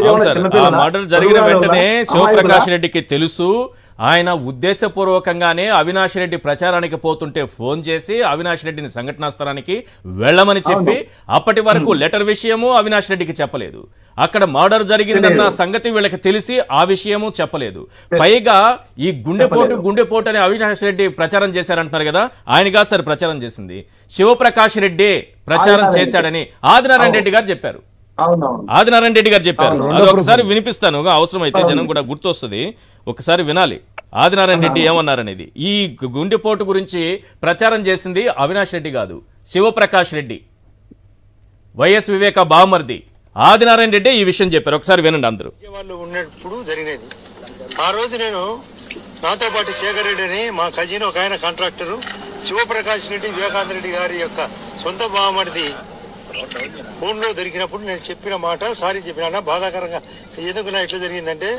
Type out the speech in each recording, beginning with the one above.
అవును సార్, ఆ మర్డర్ జరిగిన వెంటనే శివప్రకాష్ రెడ్డికి తెలుసు. ఆయన ఉద్దేశపూర్వకంగానే అవినాష్ రెడ్డి ప్రచారానికి పోతుంటే ఫోన్ చేసి అవినాష్ రెడ్డిని సంఘటనా స్థలానికి వెళ్ళమని చెప్పి అప్పటి వరకు లెటర్ విషయము అవినాష్ రెడ్డికి చెప్పలేదు. అక్కడ మర్డర్ జరిగిందన్న సంగతి వీళ్ళకి తెలిసి ఆ విషయము చెప్పలేదు. పైగా ఈ గుండెపోటు అని అవినాష్ రెడ్డి ప్రచారం చేశారంటున్నారు కదా, ఆయనగా సార్ ప్రచారం చేసింది శివప్రకాష్ రెడ్డి ప్రచారం చేశాడని ఆదినారాయణ రెడ్డి గారు చెప్పారు. ఆదినారాయణ రెడ్డి గారు చెప్పారు. అది ఒకసారి వినిపిస్తాను, అవసరం అయితే జనం కూడా గుర్తొస్తుంది, ఒకసారి వినాలి ఆదినారాయణ రెడ్డి ఏమన్నారనేది. ఈ గుండెపోటు గురించి ప్రచారం చేసింది అవినాష్ రెడ్డి కాదు, శివప్రకాష్ రెడ్డి, వైఎస్ వివేక బావమర్ది ఆదినారాయణ రెడ్డి ఈ విషయం చెప్పారు. ఒకసారి వినండి అందరూ. వాళ్ళు ఉన్నప్పుడు జరిగినది. ఆ రోజు నేను నాతో పాటు శేఖర్ రెడ్డి అని మా కజిన్ ఒక ఆయన కాంట్రాక్టరు, శివప్రకాష్ రెడ్డి వివేకానంద రెడ్డి గారి యొక్క సొంత బావమర్ది ఫోన్లో దొరికినప్పుడు నేను చెప్పిన మాట సారీ చెప్పిన. బాధాకరంగా ఎందుకు నా ఎట్లా జరిగిందంటే,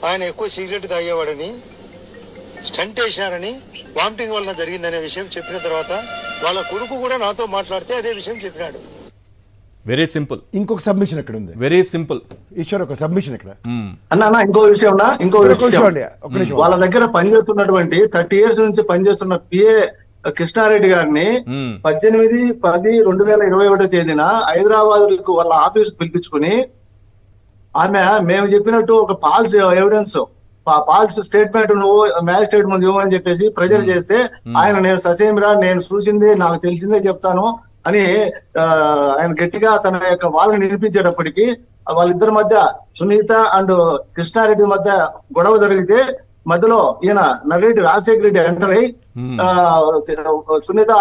ఆయన ఎక్కువ సిగరెట్ తాగేవాడని, స్టంట్ వేసినారని, వామిటింగ్ వలన జరిగిందనే విషయం చెప్పిన తర్వాత వాళ్ళ కొడుకు కూడా నాతో మాట్లాడితే అదే విషయం చెప్పినాడు. Very simple. ఇంకొక సబ్మిషన్ ఇక్కడ ఉంది, వెరీ సింపుల్. ఈశ్వర్ ఒక సబ్మిషన్ ఇక్కడ. అన్న ఇంకో విషయం వాళ్ళ దగ్గర పనిచేస్తున్నటువంటి 30 years నుంచి పనిచేస్తున్న పిఏ కృష్ణారెడ్డి గారిని 18/10/2021 హైదరాబాద్ వాళ్ళ ఆఫీస్ పిలిపించుకుని ఆమె మేము చెప్పినట్టు ఒక ఫాల్స్ ఎవిడెన్స్, ఫాల్స్ స్టేట్మెంట్ నువ్వు మ్యాజిస్ట్రేట్ ముందు ఇవ్వమని చెప్పేసి ప్రెజర్ చేస్తే ఆయన నేను ససేమిరా నేను చూసింది నాకు తెలిసిందే చెప్తాను అని ఆయన గట్టిగా తన యొక్క వాళ్ళని నిరూపించేటప్పటికి వాళ్ళిద్దరి మధ్య సునీత అండ్ కృష్ణారెడ్డి మధ్య గొడవ జరిగితే మధ్యలో ఈయన నర్రెడ్డి రాజశేఖర రెడ్డి ఎంటర్ అయి సునీత